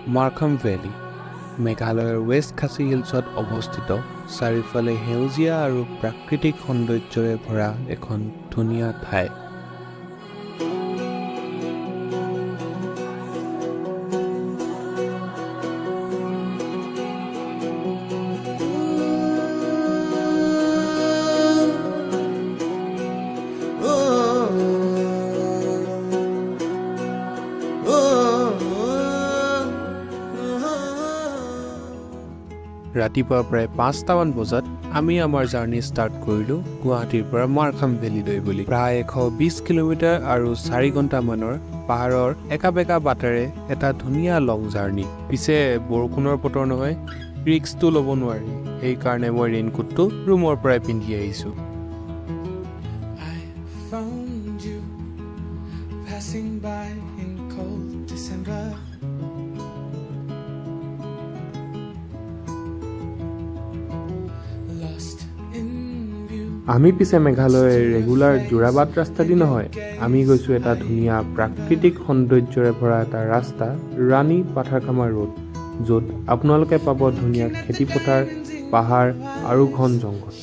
Markham Valley, Meghalaya West Khasi Hillsত অৱস্থিত চাৰিওফালে সেউজীয়া আৰু প্ৰাকৃতিক সৌন্দৰ্যৰে ভৰা এখন ধুনীয়া ঠাই। ৰাতিপুৱা প্ৰায় ৫টামান বজাত আমি আমাৰ জাৰ্ণি ষ্টাৰ্ট কৰিলোঁ গুৱাহাটীৰ পৰা মাৰ্খাম ভেলীলৈ বুলি। প্ৰায় ১২০ কিলোমিটাৰ আৰু ৪ ঘণ্টামানৰ পাহাৰৰ একা-বেকা বাটেৰে এটা ধুনীয়া লং জাৰ্ণি। পিছে বৰষুণৰ বতৰ নহয়, ৰিক্সটো ল'ব নোৱাৰি, সেইকাৰণে মই ৰেইনকোটটো ৰুমৰ পৰাই পিন্ধি আহিছোঁ। আমি পিছে মেঘালয়ৰ ৰেগুলাৰ যোৰাবাট ৰাস্তা দি নহয়, আমি গৈছোঁ এটা ধুনীয়া প্ৰাকৃতিক সৌন্দৰ্যৰে ভৰা এটা ৰাস্তা, ৰাণী পাথাৰখামা ৰোড, য'ত আপোনালোকে পাব ধুনীয়া খেতিপথাৰ, পাহাৰ আৰু ঘন জংঘল।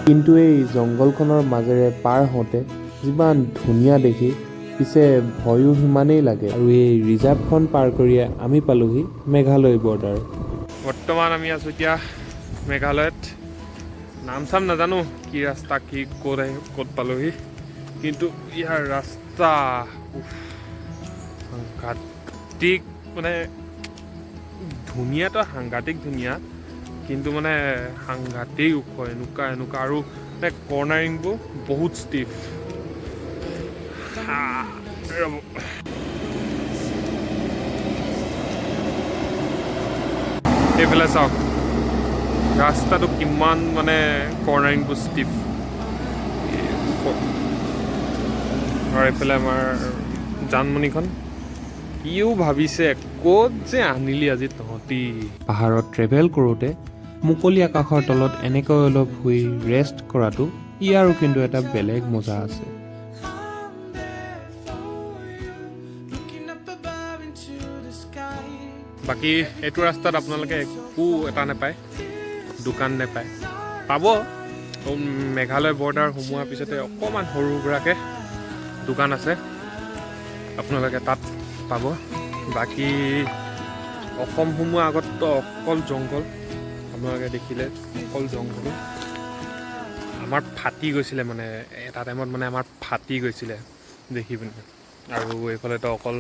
কিন্তু এই জংঘলখনৰ মাজেৰে পাৰ হওঁতে যিমান ধুনীয়া দেখি, পিছে ভয়ো সিমানেই লাগে। আৰু এই ৰিজাৰ্ভখন পাৰ কৰিয়ে আমি পালোহি মেঘালয় বৰ্ডাৰ। বৰ্তমান আমি আছোঁ এতিয়া মেঘালয়ত। নাম চাম নাজানো কি ৰাস্তা, কি ক'ত পালোহি, কিন্তু ইয়াৰ ৰাস্তা সাংঘাতিক, মানে ধুনীয়াটো সাংঘাতিক ধুনীয়া, কিন্তু মানে সাংঘাতিক ওখ, এনেকুৱা আৰু মানে কৰ্ণাৰিংবোৰ বহুত ষ্টিফ। এইফালে চাওক ৰাস্তাটো কিমান মানে কৰ্ণাৰিংবোৰ ষ্টিফ। আৰু এইফালে আমাৰ জানমণিখন, ইও ভাবিছে ক'ত যে আনিলি আজি তহঁতি। পাহাৰত ট্ৰেভেল কৰোঁতে মুকলি আকাশৰ তলত এনেকৈ অলপ শুই ৰেষ্ট কৰাটো ইয়াৰো কিন্তু এটা বেলেগ মজা আছে। বাকী এইটো ৰাস্তাত আপোনালোকে একো এটা নাপায়, দোকান নাপায়। পাব মেঘালয় বৰ্ডাৰ সোমোৱাৰ পিছতে অকণমান সৰু সুৰাকৈ দোকান আছে, আপোনালোকে তাত পাব। বাকী অসম সোমোৱাৰ আগততো অকল জংঘল, আপোনালোকে দেখিলে অকল জংঘল। আমাৰ ফাটি গৈছিলে, মানে এটা টাইমত মানে আমাৰ ফাটি গৈছিলে দেখি পিনে। আৰু এইফালেতো অকল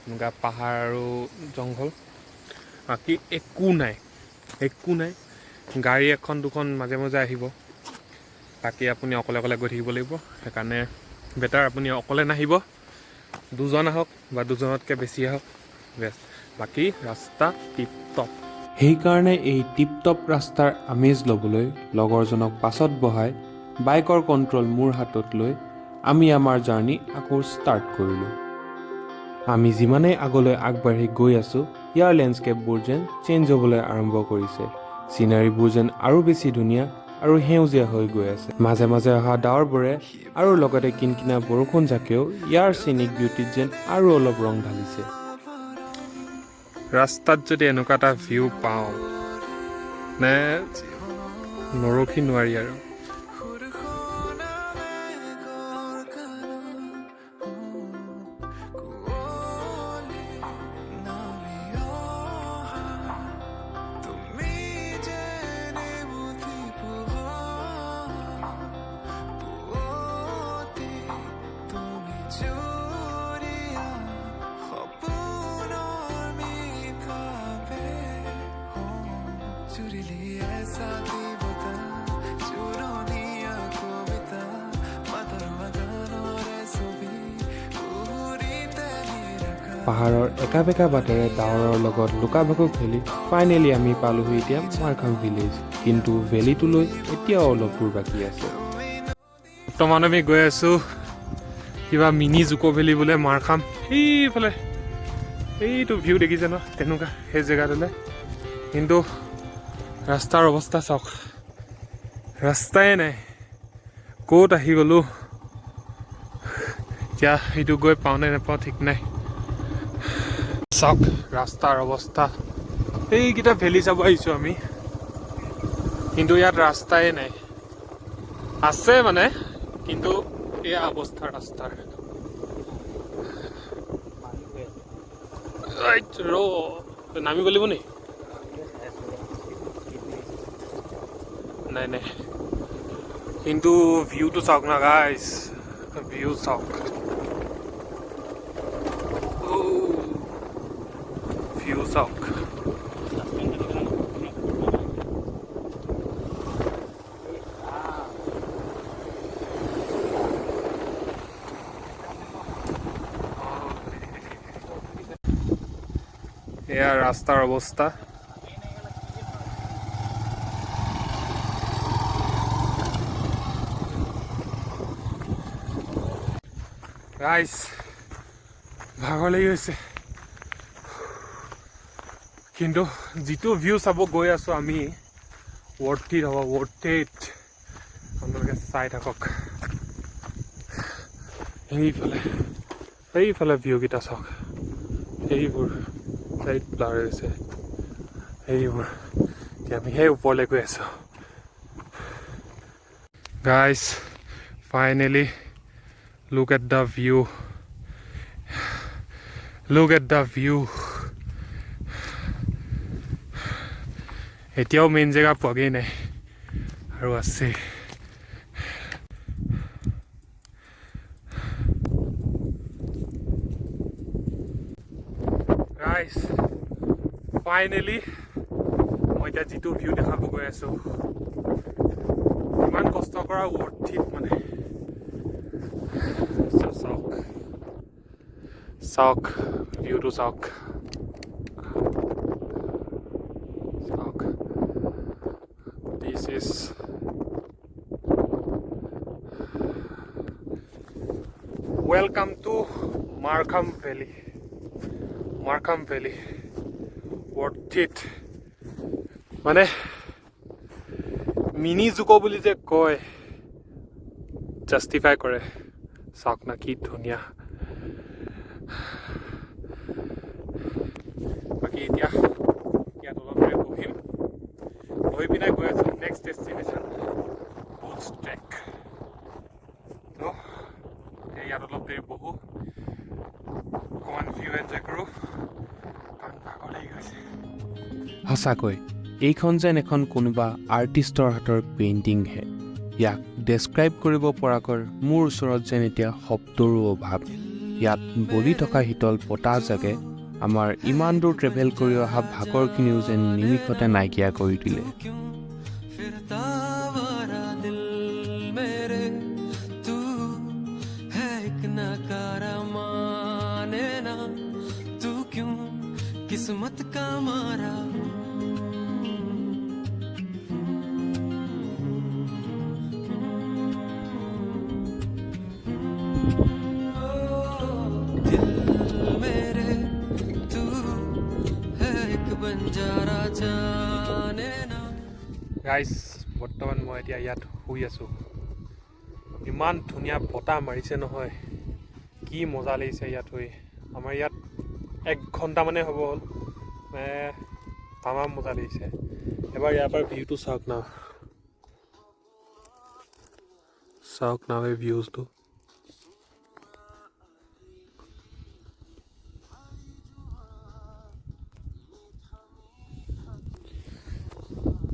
এনেকুৱা পাহাৰ আৰু জংঘল, বাকী একো নাই। গাড়ী এখন দুখন মাজে মাজে আহিব, বাকী আপুনি অকলে অকলে গৈ থাকিব লাগিব। সেইকাৰণে বেটাৰ আপুনি অকলে নাহিব, দুজন আহক বা দুজনতকৈ বেছি আহক, বেষ্ট। বাকী ৰাস্তা টিপ টপ। সেইকাৰণে এই টিপটপ ৰাস্তাৰ আমেজ ল'বলৈ লগৰজনক পাছত বহাই বাইকৰ কণ্ট্ৰল মোৰ হাতত লৈ আমি আমাৰ জাৰ্ণি আকৌ ষ্টাৰ্ট কৰিলোঁ। আমি যিমানেই আগলৈ আগবাঢ়ি গৈ আছোঁ, ইয়াৰ লেণ্ডস্কেপবোৰ যেন চেঞ্জ হ'বলৈ আৰম্ভ কৰিছে। চিনাৰীবোৰ যেন আৰু বেছি ধুনীয়া আৰু সেউজীয়া হৈ গৈ আছে। মাজে মাজে অহা ডাৱৰবোৰে আৰু লগতে কিনকিনা বৰষুণ জাকেও ইয়াৰ চিনিক বিউটিত যেন আৰু অলপ ৰং ঢালিছে। ৰাস্তাত যদি এনেকুৱা এটা ভিউ পাওঁ, নে নৰখি নোৱাৰি আৰু। चुरी ली ऐसा भी बता चुरा পাহাৰৰ একা বেকা বাটেৰে ডাৱৰৰ লগত লুকা-ভাকু খেলি ফাইনেলি আমি পালোহি এতিয়া মাৰ্খাম ভিলেজ। কিন্তু ভেলীটোলৈ এতিয়াও অলপ দূৰ বাকী আছে। বৰ্তমান আমি গৈ আছোঁ কিবা মিনি জুকো ভেলী বোলে মাৰ্খাম, সেইফালে সেইটো ভিউ দেখিছে ন, তেনেকুৱা সেই জেগাটোলৈ। কিন্তু ৰাস্তাৰ অৱস্থা চাওক, ৰাস্তাই নাই, ক'ত আহি গ'লোঁ। এতিয়া সেইটো গৈ পাওঁ নে নাপাওঁ ঠিক নাই। চাওক ৰাস্তাৰ অৱস্থা, এইকেইটা ভেলী চাব আহিছোঁ আমি, কিন্তু ইয়াত ৰাস্তাই নাই। আছে মানে, কিন্তু এয়া অৱস্থা ৰাস্তাৰ। নামিব লাগিব নি? নাই নাই, কিন্তু ভিউটো চাওক না গাইজ, ভিউ চাওক, ভিউ চাওক। এয়া ৰাস্তাৰ অৱস্থা। গাইজ ভাগৰ লাগি গৈছে, কিন্তু যিটো ভিউ চাব গৈ আছোঁ আমি, ৱৰ্থ ইট হ'ব, ৱৰ্থ ইট। আপোনালোকে চাই থাকক, সেইফালে ভিউকেইটা চাওক, সেইবোৰ চাইড ব্লাৰ হৈছে, সেইবোৰ। এতিয়া আমি সেই ওপৰলৈ গৈ আছোঁ। Guys finally look at the view, look at the view। এতিয়াও মেইন জেগা পোৱাগেই নাই আৰু আছে। গাইজ ফাইনেলি মই এতিয়া যিটো ভিউ দেখাব গৈ আছোঁ, ইমান কষ্ট কৰা ৱৰ্থ ইট মানে। চাওক চাওক ভিউটো চাওক, চাওক। This is welcome to Markham valley, Markham valley worth it. মানে মিনি জুকো বুলি যে কয়, জাষ্টিফাই কৰে। চাওক না কি ধুনীয়া। বাকী এতিয়া ইয়াত অলপ দেৰি বহিম, বহি পিনে গৈ আছোঁ নেক্সট ডেষ্টিনেশ্যন বুলছ ট্ৰেক। তো ইয়াত অলপ দেৰি বহোঁ, অকণমান ভিউ এনজয় কৰোঁ, কাৰণ ভাগৰ লাগি গৈছে। সঁচাকৈ এইখন যেন এখন কোনোবা আৰ্টিষ্টৰ হাতৰ পেইণ্টিংহে। ইয়াক ডেছক্ৰাইব কৰিব পৰাকৈ মোৰ ওচৰত যেন এতিয়া শব্দৰো অভাৱ। ইয়াত বলি থকা শীতল বতাহজাকে আমাৰ ইমান দূৰ ট্ৰেভেল কৰি অহা ভাগৰখিনিও যেন নিমিষতে নাইকিয়া কৰি দিলে। किस्मत का मारा दिल मेरे तू है एक बंजारा जाने ना। গাইজ বৰ্তমান মই এতিয়া ইয়াত শুই আছোঁ, ইমান ধুনীয়া বতাহ মাৰিছে নহয়, কি মজা লাগিছে ইয়াত শুই। আমাৰ ইয়াত 1 ঘণ্টা মানে হ'ব হ'ল, তামাম মজা লাগিছে। এবাৰ ইয়াৰ পৰা ভিউটো চাওক না, চাওক না এই ভিউজটো।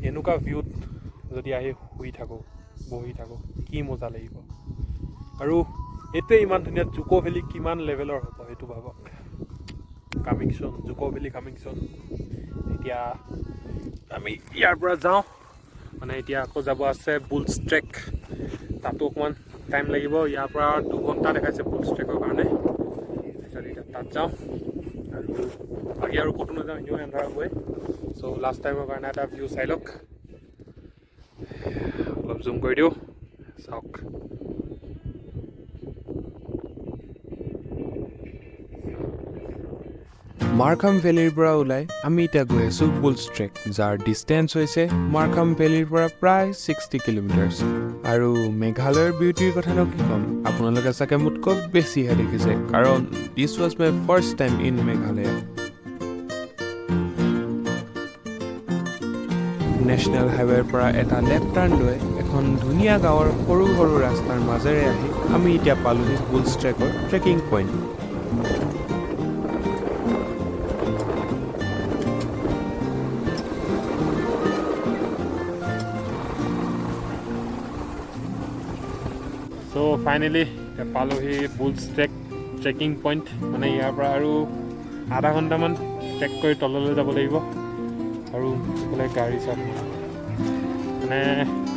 এনেকুৱা ভিউত যদি আহি শুই থাকোঁ, বহি থাকোঁ, কি মজা লাগিব। আৰু এইটোৱে ইমান ধুনীয়া জুকো ভেলী কিমান লেভেলৰ হ'ব সেইটো ভাবক। কামিং চুন, জুকো ভেলী কামিং চুন। এতিয়া আমি ইয়াৰ পৰা যাওঁ, মানে এতিয়া আকৌ যাব আছে বুলছ ট্ৰেক, তাতো অকণমান টাইম লাগিব। ইয়াৰ পৰা 2 ঘণ্টা দেখাইছে বুলছ ট্ৰেকৰ কাৰণে। তাৰপিছত এতিয়া তাত যাওঁ, বাকী আৰু ক'তো নাযাওঁ, এনেও এন্ধাৰ হ'বই। চ' লাষ্ট টাইমৰ কাৰণে এটা ভিউ চাই লওক, অলপ জুম কৰি দিওঁ, চাওক। মাৰ্খাম ভেলীৰ পৰা ওলাই আমি এতিয়া গৈ আছোঁ বুলছ ট্ৰেক, যাৰ ডিষ্টেঞ্চ হৈছে মাৰ্খাম ভেলীৰ পৰা প্ৰায় 60 কিলোমিটাৰ্ছ। আৰু মেঘালয়ৰ বিউটিৰ কথানো কি ক'ম, আপোনালোকে চাগে মোতকৈ বেছিহে দেখিছে, কাৰণ this was my first time in Meghalaya. National হাইৱেৰ পৰা এটা লেফ্ট টাৰ্ণ লৈ এখন ধুনীয়া গাঁৱৰ সৰু সৰু ৰাস্তাৰ মাজেৰে আহি আমি এতিয়া পালোহি বুলছ ট্ৰেকৰ ট্ৰেকিং পইণ্ট। চ' ফাইনেলি পালোহি বুলছ ট্ৰেকিং পইণ্ট। মানে ইয়াৰ পৰা আৰু আধা ঘণ্টামান ট্ৰেক কৰি তললৈ যাব লাগিব। আৰু এইফালে গাড়ী চাব, মানে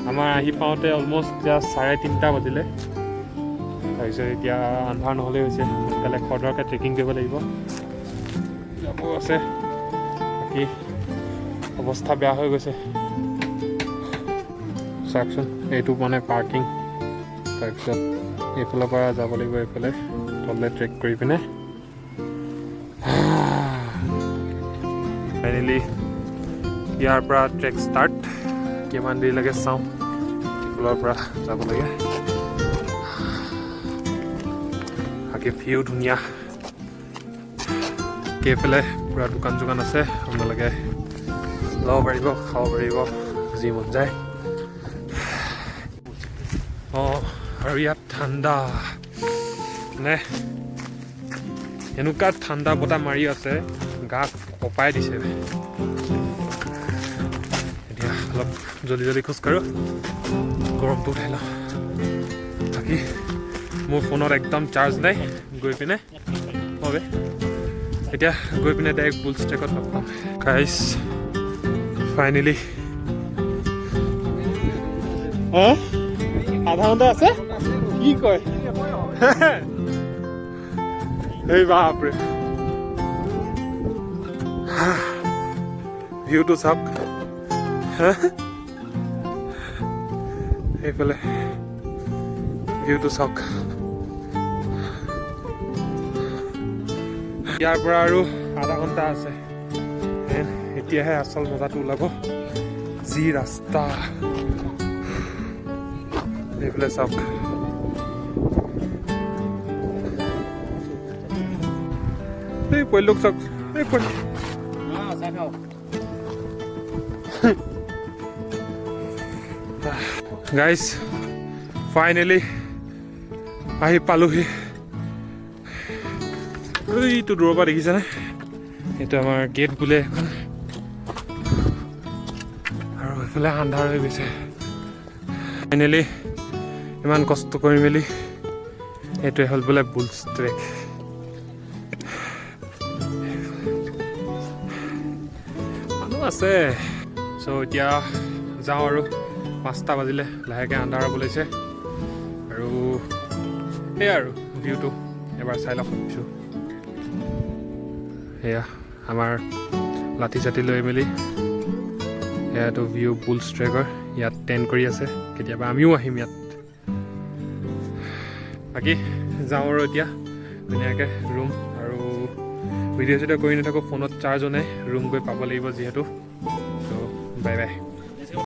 আমাৰ আহি পাওঁতে অলমষ্ট এতিয়া 3:30 বাজিলে। তাৰপিছত এতিয়া আন্ধাৰ নহ'লেই হৈছে, সোনকালে খৰধৰকৈ ট্ৰেকিং কৰিব লাগিব। যাব আছে, বাকী অৱস্থা বেয়া হৈ গৈছে। চাওকচোন, এইটো মানে পাৰ্কিং। তাৰপিছত এইফালৰ পৰা যাব লাগিব, এইফালে তললৈ ট্ৰেক কৰি পিনে। ফাইনেলি ইয়াৰ পৰা ট্ৰেক ষ্টাৰ্ট। কিমান দেৰি লাগে চাওঁ, এইফালৰ পৰা যাব লাগে। বাকী ভিউ ধুনীয়া, এইফালে পূৰা দোকান চোকান আছে, আপোনালোকে ল'ব পাৰিব, খাব পাৰিব যি মন যায়। অঁ, আৰু ইয়াত ঠাণ্ডা, মানে এনেকুৱা ঠাণ্ডা বতাহ মাৰি আছে, গা কঁপাই দিছে। এতিয়া অলপ জলদি জলদি খোজকাঢ়োঁ, গৰমটো উঠাই লওঁ। বাকী মোৰ ফোনত একদম চাৰ্জ নাই, গৈ পিনে হবে এতিয়া গৈ পিনে ডাইৰেক্ট বুলছ ট্ৰেকত লগ পাম। গাইছ ফাইনেলি আধা ঘণ্টা আছে, কি কয়? এই বাপৰে, ভিউটো চাওক। এইফালে ভিউটো চাওক। ইয়াৰ পৰা আৰু আধা ঘণ্টা আছে, এতিয়াহে আচল মজাটো ওলাব। যি ৰাস্তা, এইফালে চাওক। এই পোৱালিটোক চাওক, এই পোৱালি। গাইজ ফাইনেলি আহি পালোহি। এইটো দূৰৰ পৰা দেখিছেনে? এইটো আমাৰ গেট বোলে এখন, আৰু এইফালে আন্ধাৰ হৈ গৈছে। ফাইনেলি ইমান কষ্ট কৰি মেলি এইটোৱে হ'ল বোলে বুলছ ট্ৰেক। মানুহ আছে। চ' এতিয়া যাওঁ আৰু, 5টা বাজিলে, লাহেকৈ আন্ধাৰ হ'ব লৈছে। আৰু সেয়া আৰু ভিউটো এবাৰ চাই লওক। সেয়া আমাৰ লাঠি চাঠি লৈ মেলি এয়াতো ভিউ বুলছ ট্ৰেকৰ। ইয়াত টেণ্ট কৰি আছে, কেতিয়াবা আমিও আহিম ইয়াত। বাকী যাওঁ আৰু এতিয়া ধুনীয়াকৈ ৰুম। আৰু ভিডিঅ' চিডিঅ' কৰি নাথাকোঁ, ফোনত চাৰ্জো নাই, ৰুম গৈ পাব লাগিব যিহেতু। চ' বাই বাই।